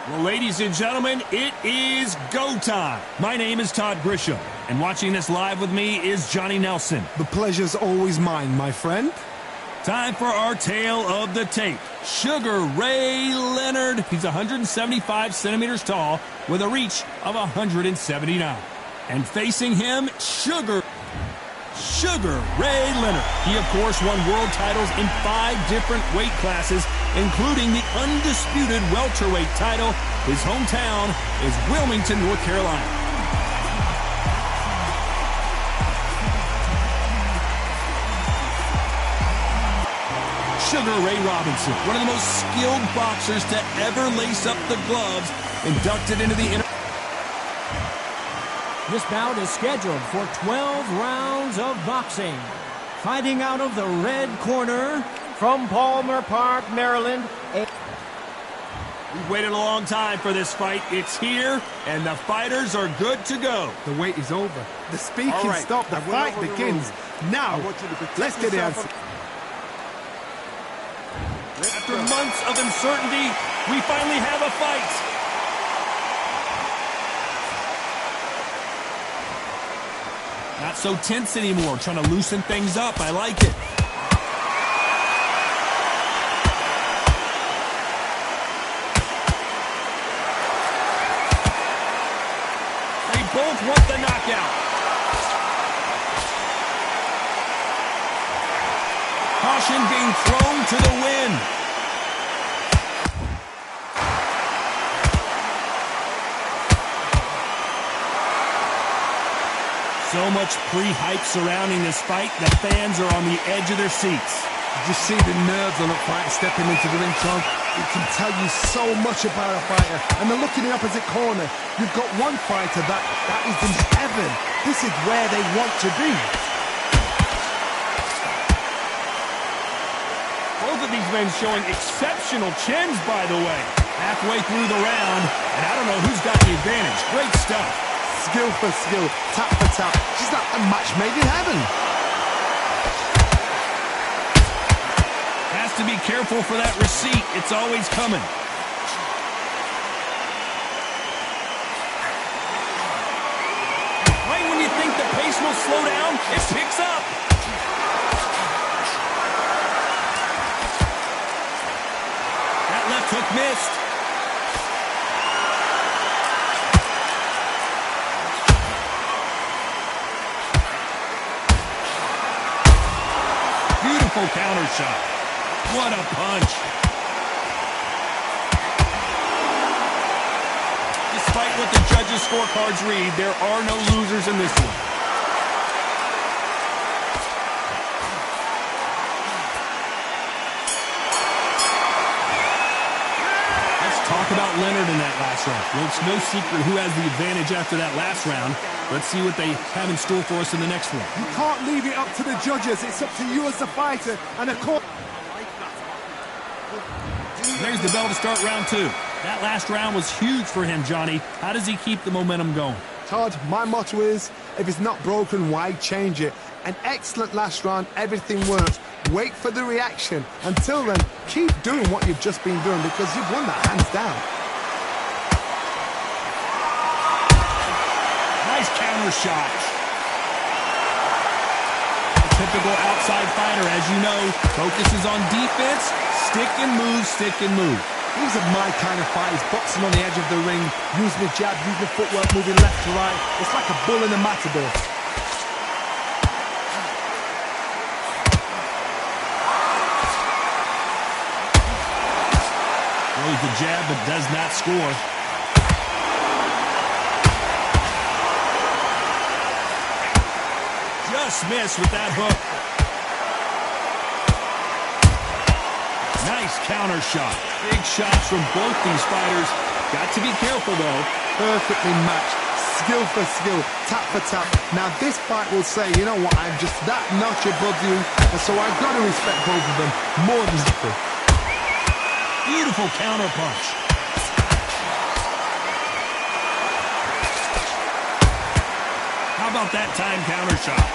Well, ladies and gentlemen, it is go time. My name is Todd Grisham, and watching this live with me is Johnny Nelson. The pleasure's always mine, my friend. Time for our tale of the tape. Sugar Ray Leonard. He's 175 centimeters tall with a reach of 179. And facing him, Sugar Ray Leonard. He, of course, won world titles in 5 different weight classes, including the undisputed welterweight title. His hometown is Wilmington, North Carolina. Sugar Ray Robinson, one of the most skilled boxers to ever lace up the gloves, inducted into the This bout is scheduled for 12 rounds of boxing. Fighting out of the red corner from Palmer Park, Maryland. We've waited a long time for this fight. It's here, and the fighters are good to go. The wait is over. The speaking stopped. The fight begins. Now, let's get the answer. After months of uncertainty, we finally have a fight. Not so tense anymore, trying to loosen things up. I like it. They both want the knockout. Caution being thrown to the wind. So much pre-hype surrounding this fight, the fans are on the edge of their seats. You see the nerves on a fighter stepping into the ring, Tom. It can tell you so much about a fighter. And then look in the opposite corner. You've got one fighter that is in heaven. This is where they want to be. Both of these men showing exceptional chins, by the way. Halfway through the round, and I don't know who's got the advantage. Great stuff. Skill for skill, tap for tap. She's like a match made in heaven. Has to be careful for that receipt. It's always coming. Right when you think the pace will slow down, it picks up. That left hook missed. Beautiful counter shot. What a punch. Despite what the judges' scorecards read, there are no losers in this one. Let's talk about Leonard in that last round. Well, it's no secret who has the advantage after that last round. Let's see what they have in store for us in the next one. You can't leave it up to the judges. It's up to you as the fighter. And of course... There's the bell to start round 2. That last round was huge for him, Johnny. How does he keep the momentum going? Todd, my motto is, if it's not broken, why change it? An excellent last round, everything works. Wait for the reaction. Until then, keep doing what you've just been doing because you've won that hands down. Nice counter shot. A typical outside fighter, as you know, focuses on defense, stick and move, stick and move. These are my kind of fighters, boxing on the edge of the ring, using the jab, using the footwork, moving left to right. It's like a bull in a matador. Throws the jab, but does not score. Just missed with that hook. Nice counter shot. Big shots from both these fighters. Got to be careful, though. Perfectly matched. Skill for skill. Tap for tap. Now, this fight will say, you know what, I'm just that notch above you, and so I've got to respect both of them more than happy. Beautiful counter punch. How about that time counter shot?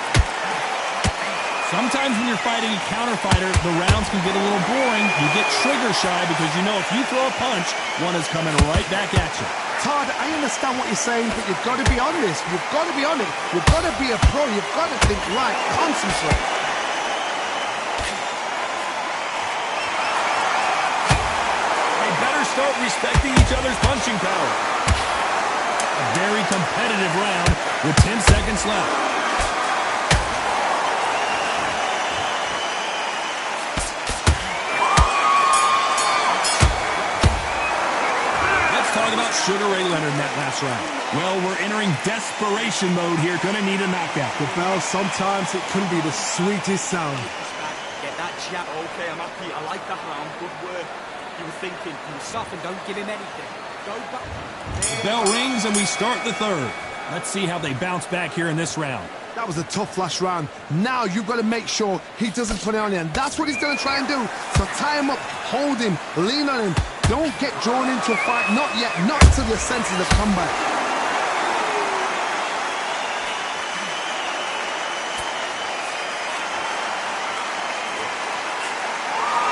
Sometimes when you're fighting a counter fighter, the rounds can get a little boring. You get trigger shy because you know if you throw a punch, one is coming right back at you. Todd, I understand what you're saying, but you've got to be honest. You've got to be on it. You've got to be a pro. You've got to think right. Concentrate. They better start respecting each other's punching power. A very competitive round with 10 seconds left. Talk about Sugar Ray Leonard in that last round. Well, we're entering desperation mode here. Gonna need a knockout. The bell, sometimes it can be the sweetest sound. Get that jab. Okay, I'm happy. I like that round. Good work. You were thinking, you were soft and don't give him anything. Go back. Bell rings and we start the third. Let's see how they bounce back here in this round. That was a tough last round. Now you've got to make sure he doesn't put it on you, and that's what he's going to try and do. So tie him up, hold him, lean on him. Don't get drawn into a fight. Not yet. Not until your senses have come back.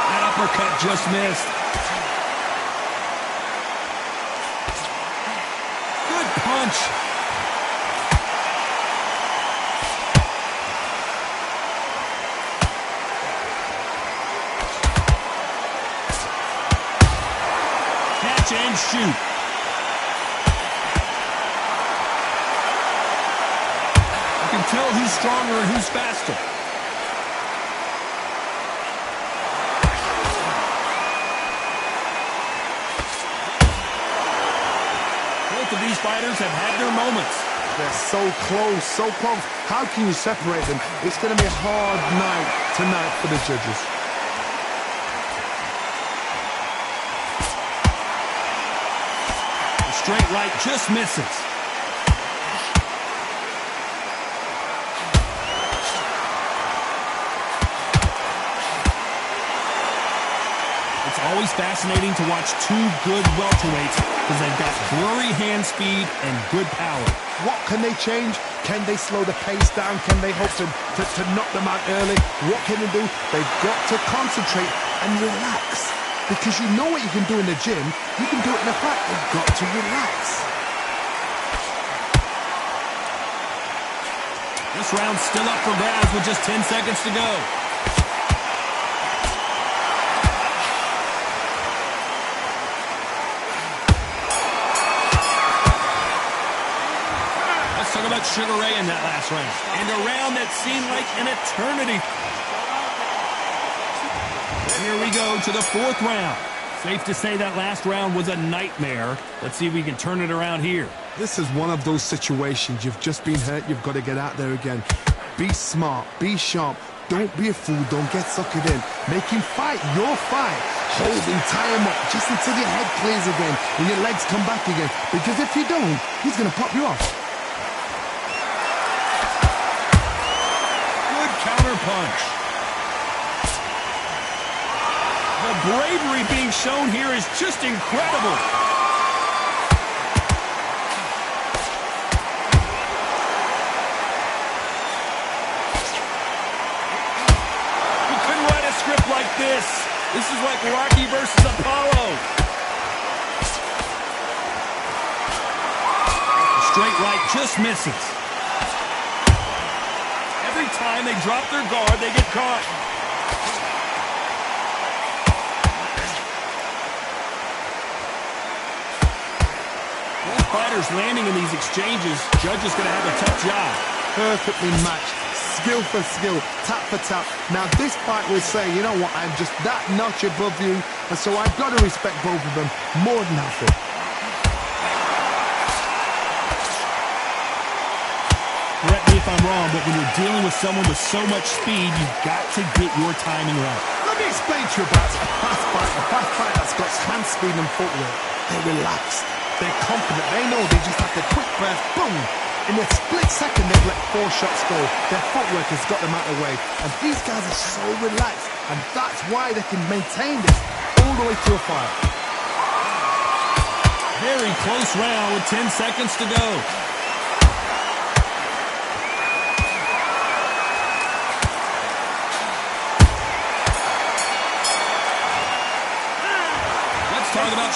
That uppercut just missed. Good punch. And shoot. You can tell who's stronger and who's faster. Both of these fighters have had their moments. They're so close, so close. How can you separate them? It's going to be a hard night tonight for the judges. Straight right just misses. It's always fascinating to watch two good welterweights because they've got flurry hand speed and good power. What can they change? Can they slow the pace down? Can they hope to knock them out early? What can they do? They've got to concentrate and relax. Because you know what you can do in the gym, you can do it in a fight. You've got to relax. This round's still up for grabs with just 10 seconds to go. Let's talk about Sugar Ray in that last round. And a round that seemed like an eternity. Here we go to the fourth round. Safe to say that last round was a nightmare. Let's see if we can turn it around here. This is one of those situations. You've just been hurt. You've got to get out there again. Be smart. Be sharp. Don't be a fool. Don't get suckered in. Make him fight your fight. Hold him, tie him up just until your head clears again and your legs come back again. Because if you don't, he's going to pop you off. Good counter punch. The bravery being shown here is just incredible. You couldn't write a script like this. This is like Rocky versus Apollo. The straight right just misses. Every time they drop their guard, they get caught. Fighters landing in these exchanges, judge is going to have a tough job. Perfectly matched, skill for skill, tap for tap. Now this fight will say, you know what, I'm just that notch above you, and so I've got to respect both of them more than nothing. Correct me if I'm wrong, but when you're dealing with someone with so much speed, you've got to get your timing right. Let me explain to you about a fast fight that's got hand speed and footwork. They're relaxed. They're confident. They know they just have the quick burst, boom. In a split second, they've let 4 shots go. Their footwork has got them out of the way. And these guys are so relaxed. And that's why they can maintain this all the way to a fight. Very close round with 10 seconds to go.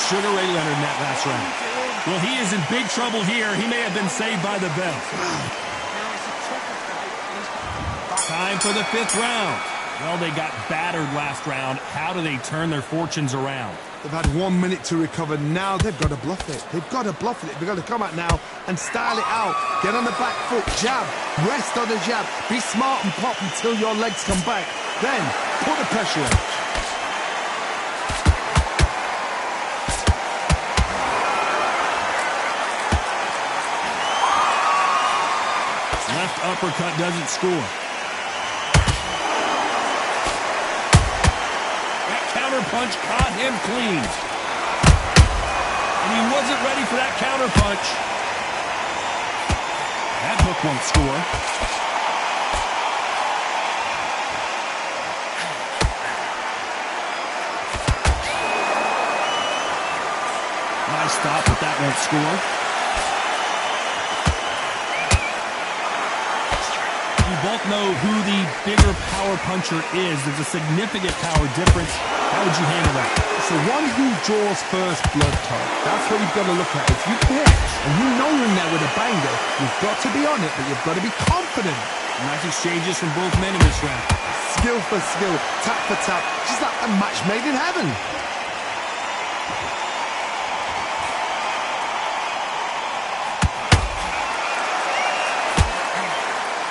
Sugar Ray Leonard in that last round? Well, he is in big trouble here. He may have been saved by the bell. Time for the 5th round. Well, they got battered last round. How do they turn their fortunes around? They've had 1 minute to recover. Now they've got to bluff it. They've got to bluff it. They've got to come out now and style it out. Get on the back foot, jab, rest on the jab. Be smart and pop until your legs come back. Then put the pressure on. Left uppercut doesn't score. That counter punch caught him clean. And he wasn't ready for that counter punch. That hook won't score. Nice stop, but that won't score. You both know who the bigger power puncher is. There's a significant power difference. How would you handle that? So one who draws first blood, Todd. That's what you've got to look at. If you hit and you know you're in there with a banger, you've got to be on it, but you've got to be confident. Nice exchanges from both men in this round. Skill for skill, tap for tap, just like a match made in heaven.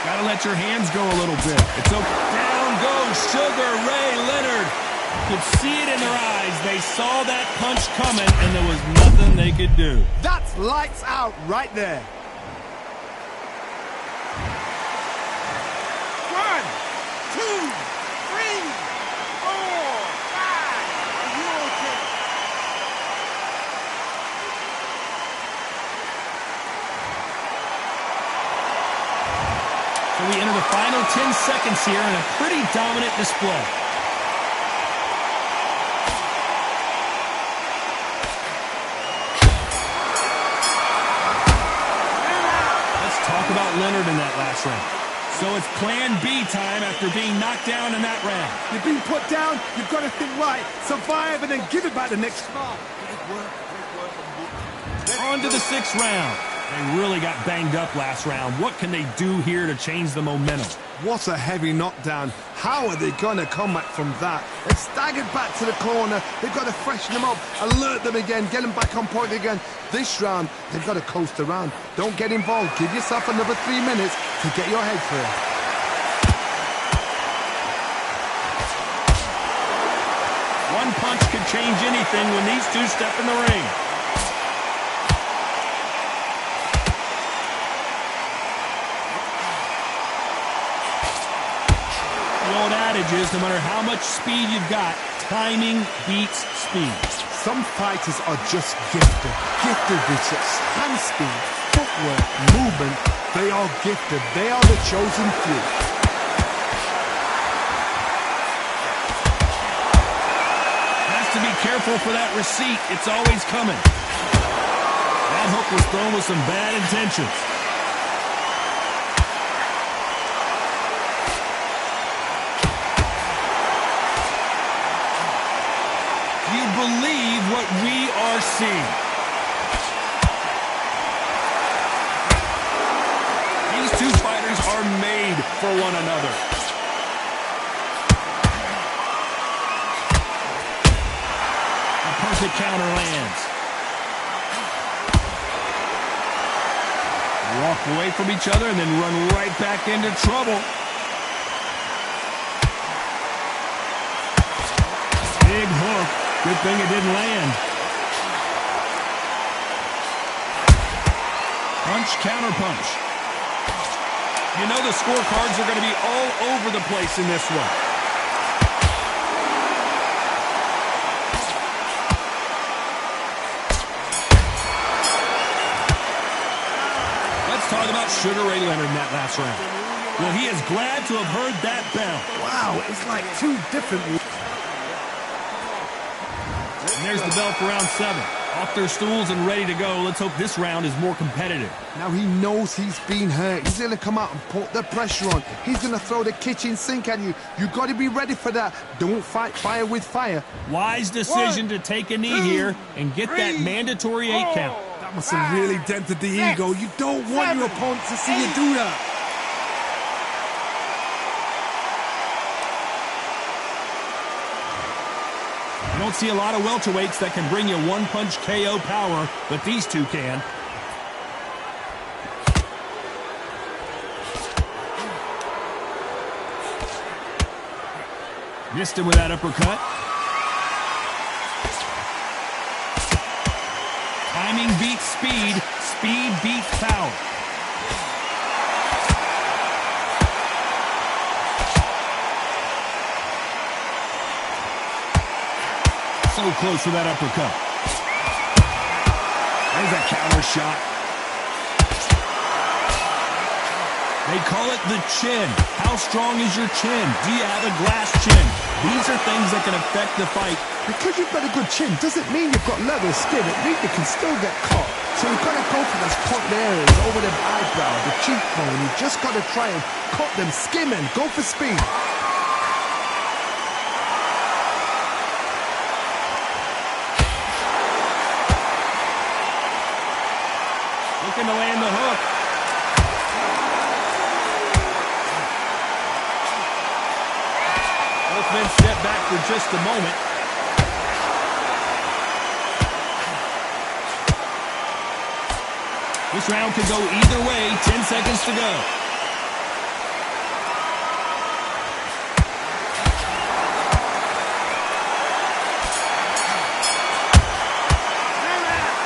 Gotta let your hands go a little bit. It's okay. Down goes Sugar Ray Leonard. You could see it in their eyes. They saw that punch coming, and there was nothing they could do. That's lights out right there. 1, 2, 3, 4, 5. Are you okay? So we enter the final 10 seconds here in a pretty dominant display. About Leonard in that last round. So it's plan B time after being knocked down in that round. You've been put down, you've got to think right, survive and then give it back the next spot. On to the 6th round. They really got banged up last round. What can they do here to change the momentum? What a heavy knockdown. How are they going to come back from that? They've staggered back to the corner. They've got to freshen them up, alert them again, get them back on point again. This round, they've got to coast around. Don't get involved. Give yourself another 3 minutes to get your head clear. One punch could change anything when these two step in the ring. The old adage is no matter how much speed you've got, timing beats speed. Some fighters are just gifted. Gifted with such hand speed, footwork, movement. They are gifted. They are the chosen few. Has to be careful for that receipt. It's always coming. That hook was thrown with some bad intentions. Believe what we are seeing. These two fighters are made for one another. A perfect counter lands. Walk away from each other and then run right back into trouble. Big hook. Good thing it didn't land. Punch, counter punch. You know the scorecards are going to be all over the place in this one. Let's talk about Sugar Ray Leonard in that last round. Well, he is glad to have heard that bell. Wow, it's like two different... And there's the bell for round 7. Off their stools and ready to go. Let's hope this round is more competitive. Now he knows he's been hurt. He's going to come out and put the pressure on. He's going to throw the kitchen sink at you. You've got to be ready for that. Don't fight fire with fire. Wise decision to take a knee here and get that mandatory 8 count. That must have really dented the ego. You don't want your opponent to see you do that. You don't see a lot of welterweights that can bring you one-punch KO power, but these two can. Missed him with that uppercut. Timing beats speed. Speed beats power. So close with that uppercut. There's a counter shot. They call it the chin. How strong is your chin? Do you have a glass chin? These are things that can affect the fight. Because you've got a good chin doesn't mean you've got leather skin. It means you can still get caught. So you've got to go for those cut areas over the eyebrow, the cheekbone. You've just got to try and cut them, skim and go for speed. Looking to land the hook. Both men step back for just a moment. This round could go either way. 10 seconds to go.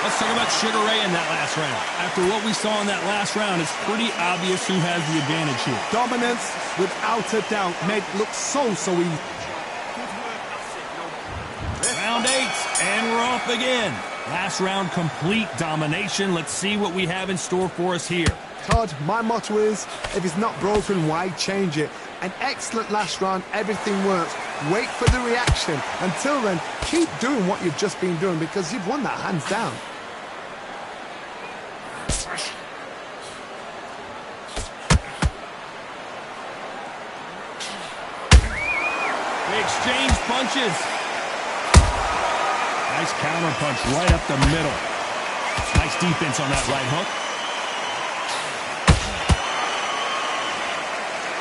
Let's talk about Sugar Ray in that last round. After what we saw in that last round, it's pretty obvious who has the advantage here. Dominance, without a doubt, made it look so easy. Round 8, and we're off again. Last round, complete domination. Let's see what we have in store for us here. Todd, my motto is, if it's not broken, why change it? An excellent last round, everything works. Wait for the reaction. Until then, keep doing what you've just been doing because you've won that hands down. They exchange punches. Nice counter punch right up the middle. Nice defense on that right hook.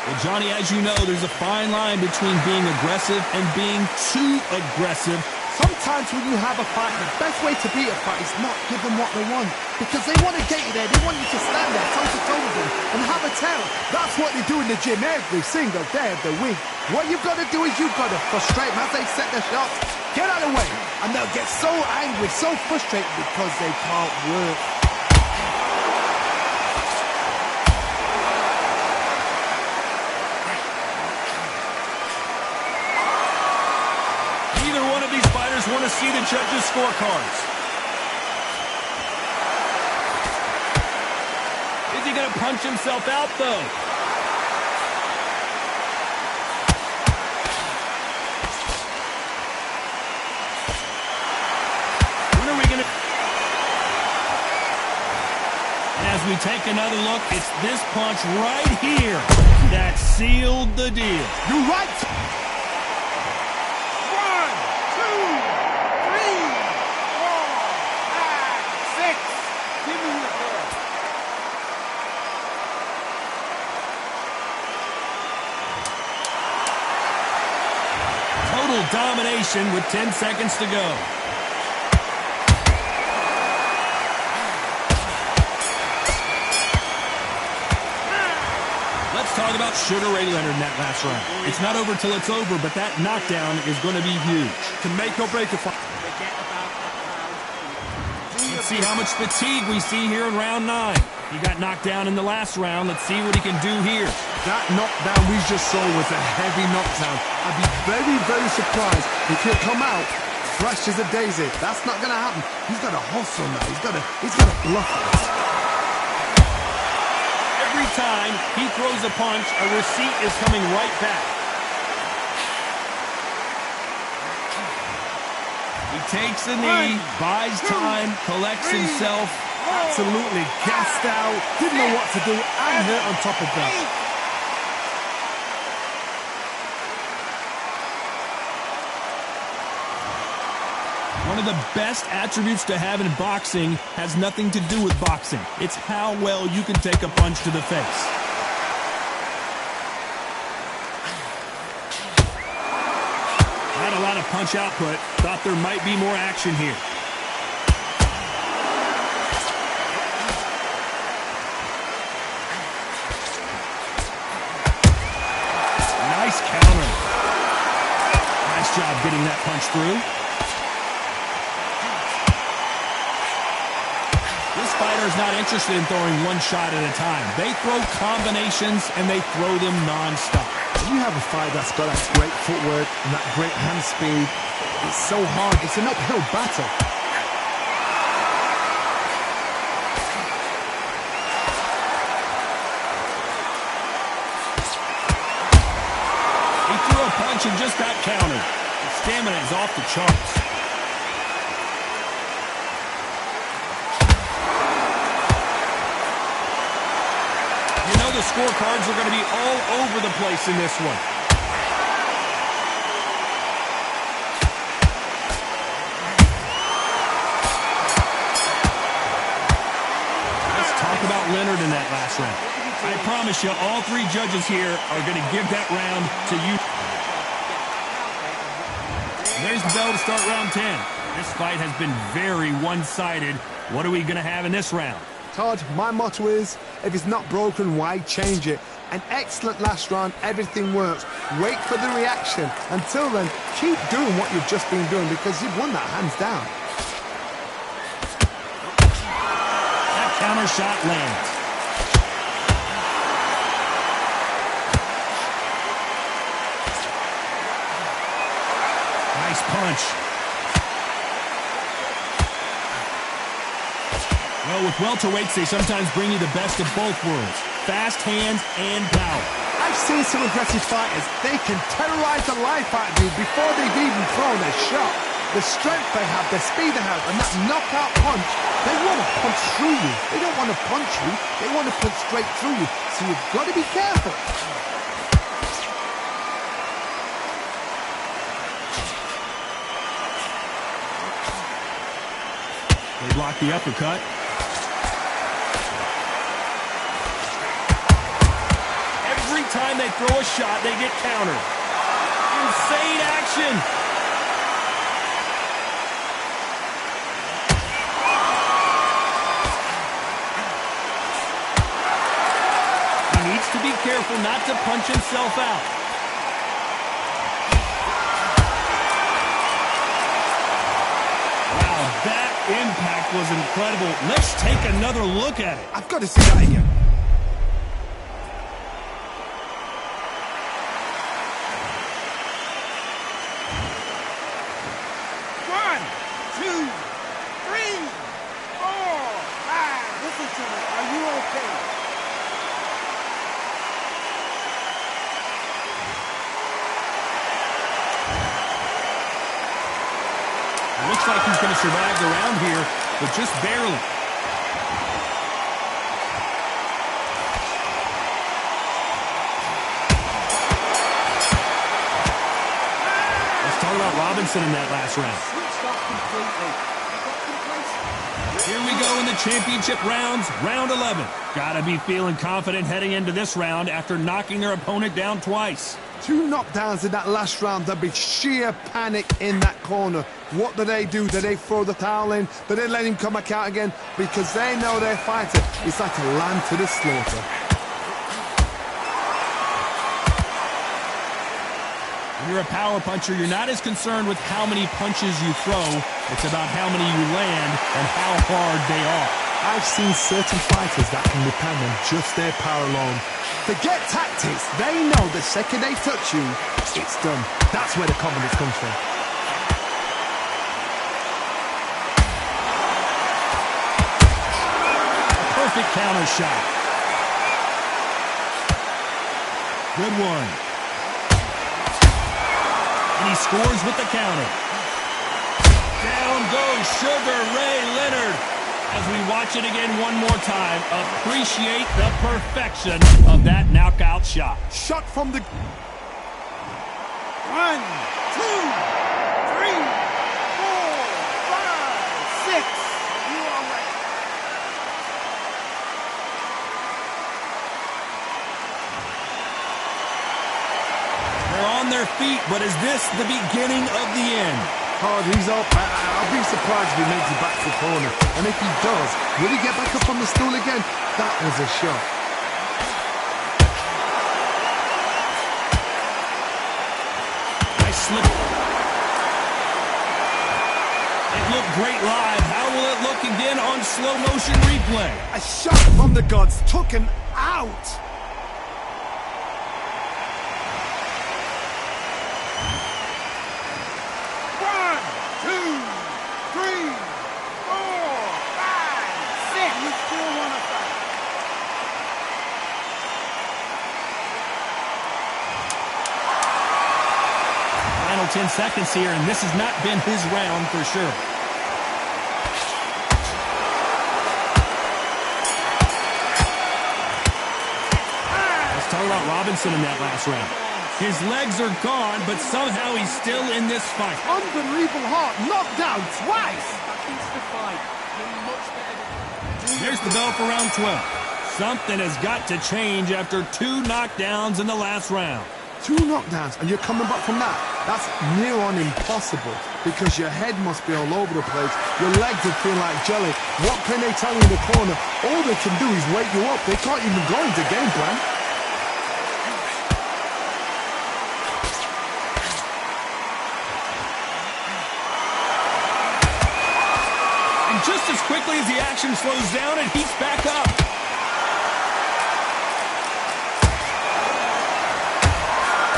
Well, Johnny, as you know, there's a fine line between being aggressive and being too aggressive. Sometimes when you have a fight, the best way to beat a fight is not give them what they want. Because they want to get you there. They want you to stand there toe-to-toe with them and have a tell. That's what they do in the gym every single day of the week. What you've got to do is you've got to frustrate them as they set their shots. Get out of the way. And they'll get so angry, so frustrated because they can't work. Neither one of these fighters want to see the judges' scorecards. Is he going to punch himself out, though? As we take another look, it's this punch right here that sealed the deal. You're right. 1, 2, 3, 4, 5, 6. Give me your ball. Total domination with 10 seconds to go. Let's talk about Sugar Ray Leonard in that last round. It's not over till it's over, but that knockdown is going to be huge. To make or break a fight. Let's see how much fatigue we see here in round 9. He got knocked down in the last round. Let's see what he can do here. That knockdown we just saw was a heavy knockdown. I'd be very, very surprised if he'll come out fresh as a daisy. That's not going to happen. He's got to hustle now. He's got to bluff it. Every time he throws a punch, a receipt is coming right back. He takes a knee, buys time, collects himself. Absolutely gassed out, didn't know what to do, and hurt on top of that. One of the best attributes to have in boxing has nothing to do with boxing. It's how well you can take a punch to the face. Not a lot of punch output. Thought there might be more action here. Nice counter. Nice job getting that punch through. This fighter's not interested in throwing one shot at a time. They throw combinations, and they throw them non-stop. When you have a fight that's got that great footwork and that great hand speed, it's so hard. It's an uphill battle. He threw a punch and just got countered. His stamina is off the charts. The scorecards are going to be all over the place in this one. Let's talk about Leonard in that last round. I promise you, all three judges here are going to give that round to you. And there's the bell to start round 10. This fight has been very one-sided. What are we going to have in this round? Todd, my motto is, if it's not broken, why change it? An excellent last round, everything works. Wait for the reaction. Until then, keep doing what you've just been doing because you've won that hands down. That counter shot lands. Nice punch. Well, with welterweights, they sometimes bring you the best of both worlds. Fast hands and power. I've seen some aggressive fighters. They can terrorize the life out of you before they've even thrown a shot. The strength they have, the speed they have, and that knockout punch, they want to punch through you. They don't want to punch you. They want to punch straight through you. So you've got to be careful. They block the uppercut. Every time they throw a shot, they get countered. Insane action. He needs to be careful not to punch himself out. Wow, that impact was incredible. Let's take another look at it. I've got to see that again. Looks like he's going to survive the round here, but just barely. Let's talk about Robinson in that last round. Here we go in the championship rounds, round 11. Gotta be feeling confident heading into this round after knocking their opponent down twice. 2 knockdowns in that last round. There'll be sheer panic in that corner. What do they do? Do they throw the towel in? Do they let him come back out again? Because they know their fighter. It's like a lamb to the slaughter. When you're a power puncher, you're not as concerned with how many punches you throw. It's about how many you land and how hard they are. I've seen certain fighters that can depend on just their power alone. Forget tactics. They know the second they touch you, it's done. That's where the confidence comes from. A perfect counter shot. Good one. And he scores with the counter. Down goes Sugar Ray Leonard. As we watch it again one more time, appreciate the perfection of that knockout shot. Shot from the... 1, 2, 3, 4, 5, 6. You are ready. They're on their feet, but is this the beginning of the end? Hard, he's up. I'll be surprised if he makes it back to the corner. And if he does, will he get back up on the stool again? That was a shot. Nice slip. It looked great live. How will it look again on slow motion replay? A shot from the gods took him out. Final 10 seconds here, and this has not been his round for sure. Let's talk about Robinson in that last round. His legs are gone, but somehow he's still in this fight. Unbelievable heart, knocked down twice. There's the bell for round 12. Something has got to change after 2 knockdowns in the last round. 2 knockdowns, and you're coming back from that. That's near on impossible, because your head must be all over the place. Your legs would feel like jelly. What can they tell you in the corner? All they can do is wake you up. They can't even go into game plan. And just as quickly as the action slows down, and he's back up.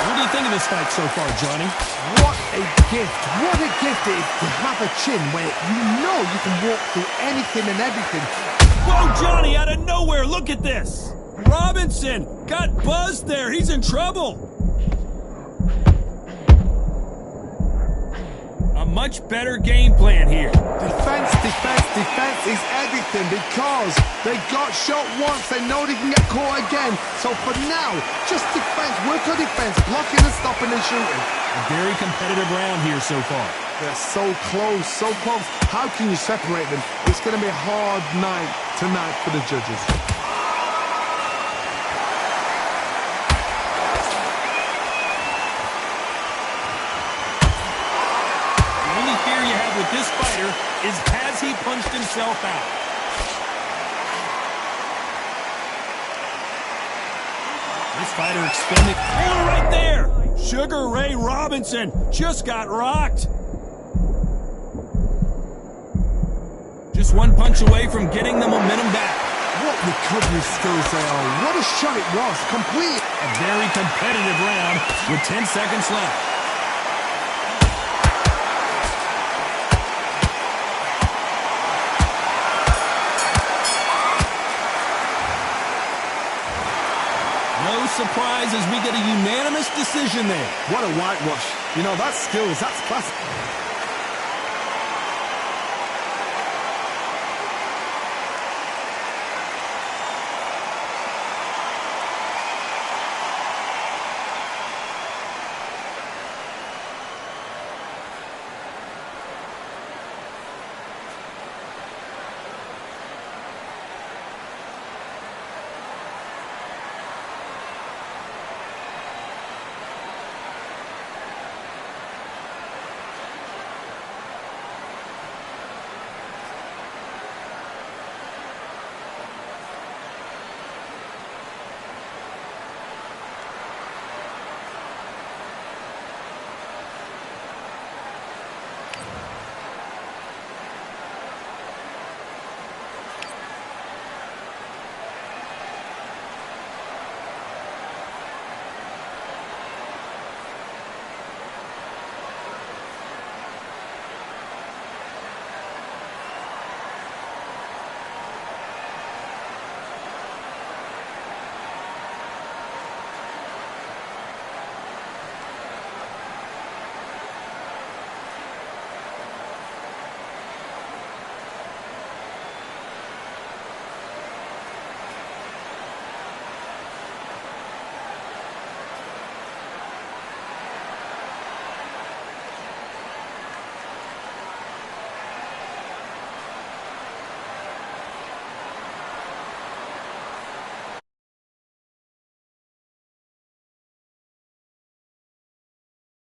What do you think of this fight so far, Johnny? What a gift. What a gift it is to have a chin where you know you can walk through anything and everything. Whoa, Johnny, out of nowhere, look at this. Robinson got buzzed there. He's in trouble. A much better game plan here. Defense, defense, defense is everything, because they got shot once. They know they can get caught again. So for now, just defense. Work on defense. Blocking and stopping and shooting. A very competitive round here so far. They're so close, so close. How can you separate them? It's going to be a hard night tonight for the judges. With this fighter is, has he punched himself out? This fighter expended. Oh, right there! Sugar Ray Robinson just got rocked. Just 1 punch away from getting the momentum back. What recovery skills they are. What a shot it was. Complete. A very competitive round with 10 seconds left. No surprise as we get a unanimous decision there. What a whitewash. You know, that's skills. That's class.